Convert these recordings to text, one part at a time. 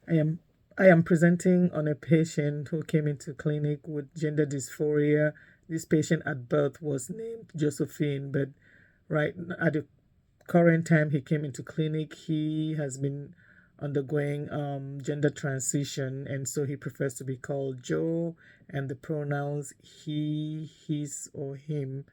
I am I am presenting on a patient who came into clinic with gender dysphoria. This patient at birth was named Josephine, but right at the current time he came into clinic, he has been undergoing gender transition, and so he prefers to be called Joe, and the pronouns he, his, or him.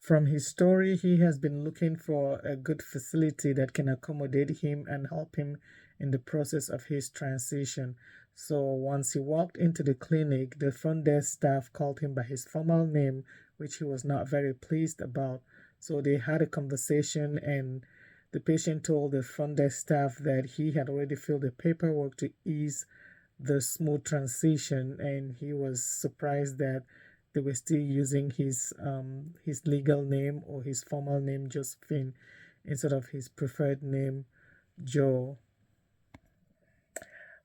From his story, he has been looking for a good facility that can accommodate him and help him in the process of his transition. So once he walked into the clinic, the front desk staff called him by his formal name, which he was not very pleased about. So they had a conversation, and the patient told the front desk staff that he had already filled the paperwork to ease the smooth transition, and he was surprised that they were still using his legal name or his formal name Josephine instead of his preferred name Joe.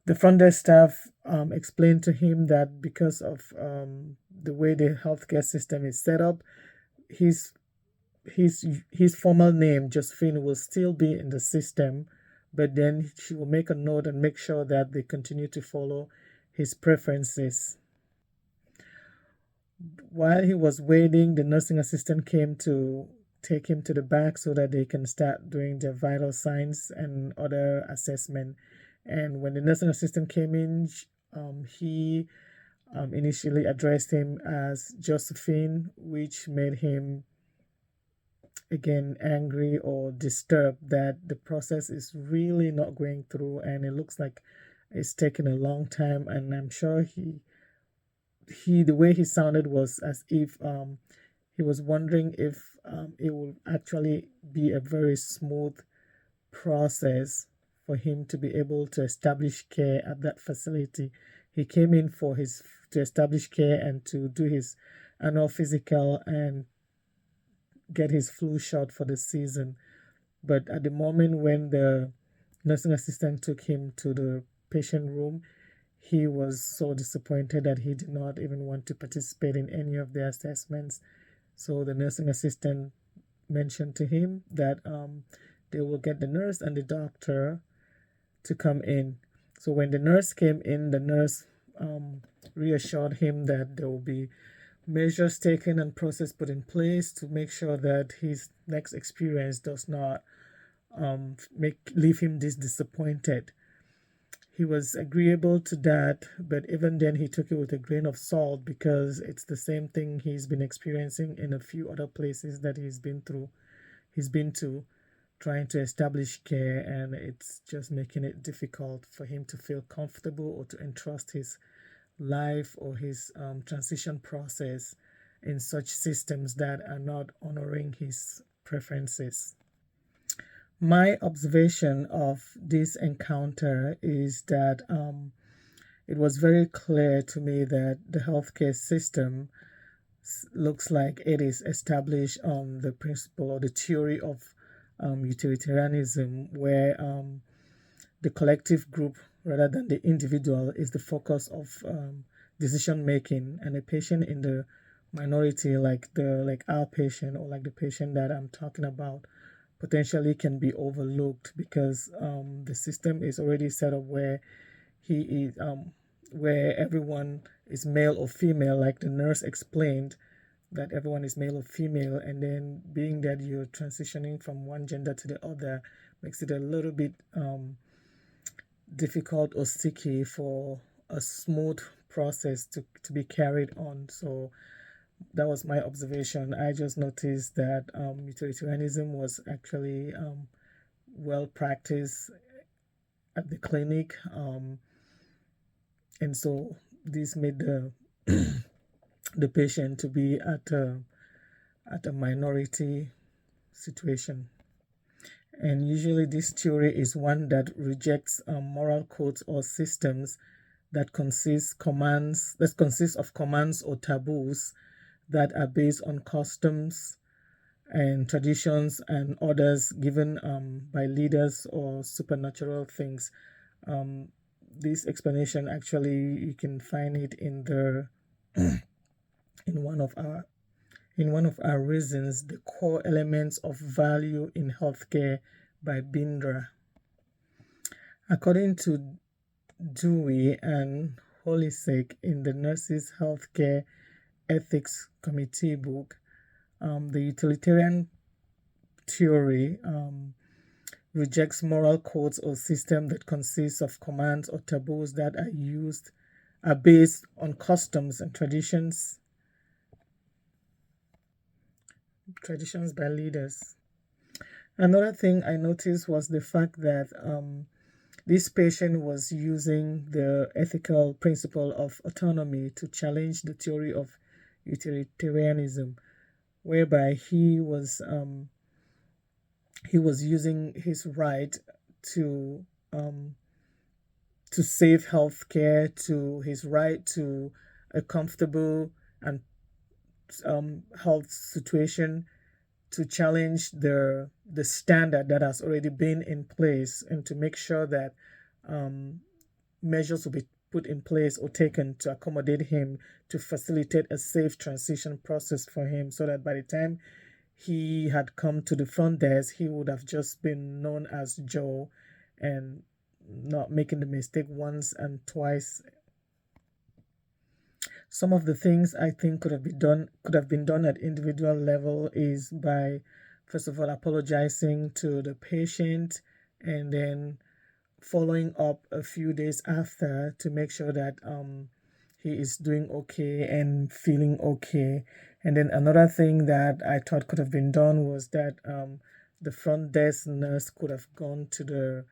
The front desk staff explained to him that because of the way the healthcare system is set up, his his formal name Josephine will still be in the system, but then she will make a note and make sure that they continue to follow his preferences. While he was waiting, the nursing assistant came to take him to the back so that they can start doing their vital signs and other assessment. And when the nursing assistant came in, he initially addressed him as Josephine, which made him again angry or disturbed that the process is really not going through, and it looks like it's taking a long time. And I'm sure he the way he sounded was as if he was wondering if it will actually be a very smooth process for him to be able to establish care at that facility. He came in for his to establish care and to do his annual physical and get his flu shot for the season. But at the moment when the nursing assistant took him to the patient room, he was so disappointed that he did not even want to participate in any of the assessments. So the nursing assistant mentioned to him that they will get the nurse and the doctor to come in. So when the nurse came in, the nurse reassured him that there will be measures taken and process put in place to make sure that his next experience does not leave him disappointed. He was agreeable to that, but even then he took it with a grain of salt because it's the same thing he's been experiencing in a few other places that he's been to trying to establish care, and it's just making it difficult for him to feel comfortable or to entrust his life or his transition process in such systems that are not honoring his preferences. My observation of this encounter is that it was very clear to me that the healthcare system looks like it is established on the principle or the theory of utilitarianism, where the collective group rather than the individual is the focus of decision making, and a patient in the minority, like our patient or like the patient that I'm talking about, potentially can be overlooked because the system is already set up where he is where everyone is male or female, like the nurse explained that everyone is male or female, and then being that you're transitioning from one gender to the other makes it a little bit difficult or sticky for a smooth process to be carried on. So that was my observation. I just noticed that utilitarianism was actually well practiced at the clinic, and so this made the patient to be at a minority situation. And usually, this theory is one that rejects moral codes or systems that consist of commands or taboos that are based on customs and traditions and orders given by leaders or supernatural things. Um, this explanation actually you can find it in the in one of our in one of our reasons, the core elements of value in healthcare by Bindra. According to Dewey and Holisek in the Nurses Healthcare Ethics Committee book, the utilitarian theory rejects moral codes or systems that consist of commands or taboos that are based on customs and traditions by leaders. Another thing I noticed was the fact that this patient was using the ethical principle of autonomy to challenge the theory of utilitarianism, whereby he was using his right to um, to save healthcare, to his right to a comfortable and health situation, to challenge the standard that has already been in place, and to make sure that um, measures will be put in place or taken to accommodate him, to facilitate a safe transition process for him, so that by the time he had come to the front desk, he would have just been known as Joe and not making the mistake once and twice. Some of the things I think could have been done at individual level is by first of all apologizing to the patient, and then following up a few days after to make sure that he is doing okay and feeling okay. And then another thing that I thought could have been done was that the front desk nurse could have gone to the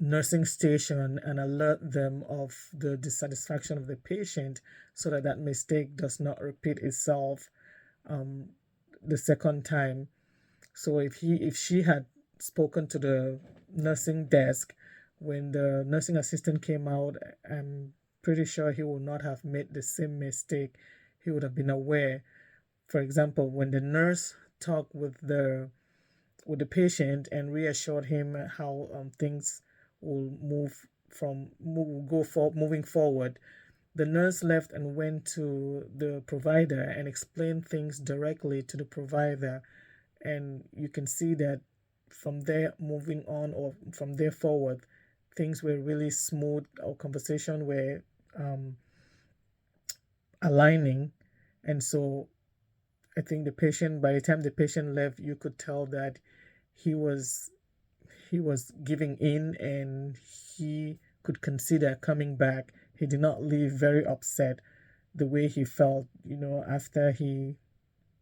nursing station and alert them of the dissatisfaction of the patient, so that that mistake does not repeat itself um, the second time. So if she had spoken to the nursing desk when the nursing assistant came out, I'm pretty sure he would not have made the same mistake. He would have been aware. For example, when the nurse talked with the patient and reassured him how things will moving forward, the nurse left and went to the provider and explained things directly to the provider, and you can see that from there moving on, or from there forward, things were really smooth. Our conversation were um, aligning, and so I think the patient, by the time the patient left, you could tell that he was he was giving in, and he could consider coming back. He did not leave very upset the way he felt, after he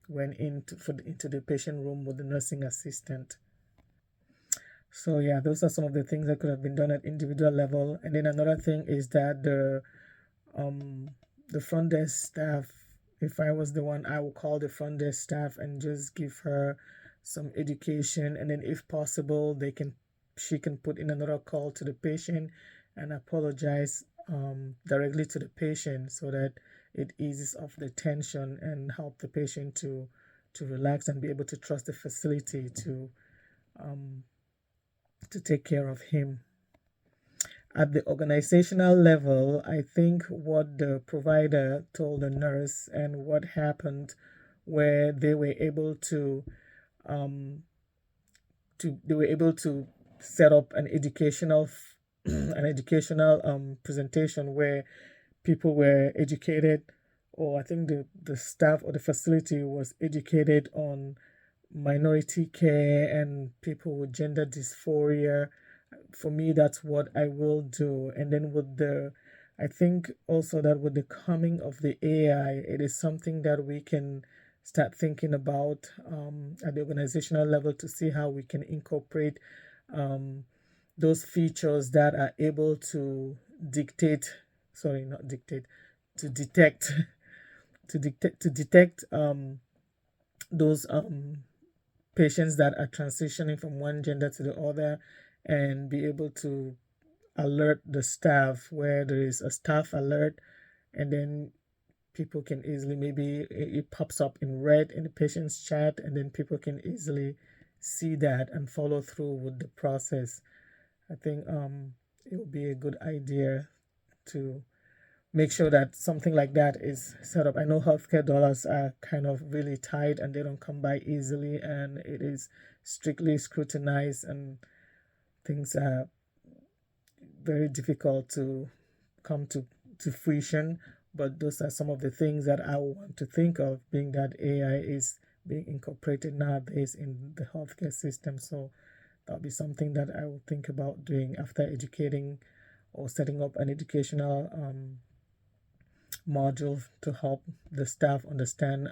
went into the patient room with the nursing assistant. So yeah, those are some of the things that could have been done at individual level. And then another thing is that um the front desk staff, if I was the one, I would call the front desk staff and just give her some education, and then if possible, she can put in another call to the patient and apologize directly to the patient, so that it eases off the tension and help the patient to relax and be able to trust the facility um, to take care of him. At the organizational level, I think what the provider told the nurse and what happened, where um, they were able to set up an educational an educational presentation where people were educated, or I think the staff or the facility was educated on minority care and people with gender dysphoria. For me, that's what I will do. And then I think also that with the coming of the AI, it is something that we can start thinking about at the organizational level, to see how we can incorporate um, those features that are able to dictate, sorry, not dictate, to detect, to detect those patients that are transitioning from one gender to the other, and be able to alert the staff where there is a staff alert, and then people can easily, maybe it pops up in red in the patient's chat, and then people can easily see that and follow through with the process. I think it would be a good idea to make sure that something like that is set up. I know healthcare dollars are kind of really tight and they don't come by easily, and it is strictly scrutinized, and things are very difficult to come to fruition. But those are some of the things that I want to think of, being that AI is being incorporated nowadays in the healthcare system. So that'll be something that I will think about doing after educating or setting up an educational module to help the staff understand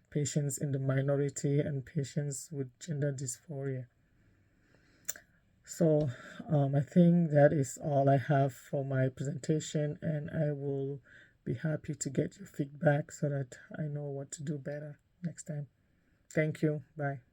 patients in the minority and patients with gender dysphoria. So I think that is all I have for my presentation, and I will be happy to get your feedback so that I know what to do better next time. Thank you. Bye.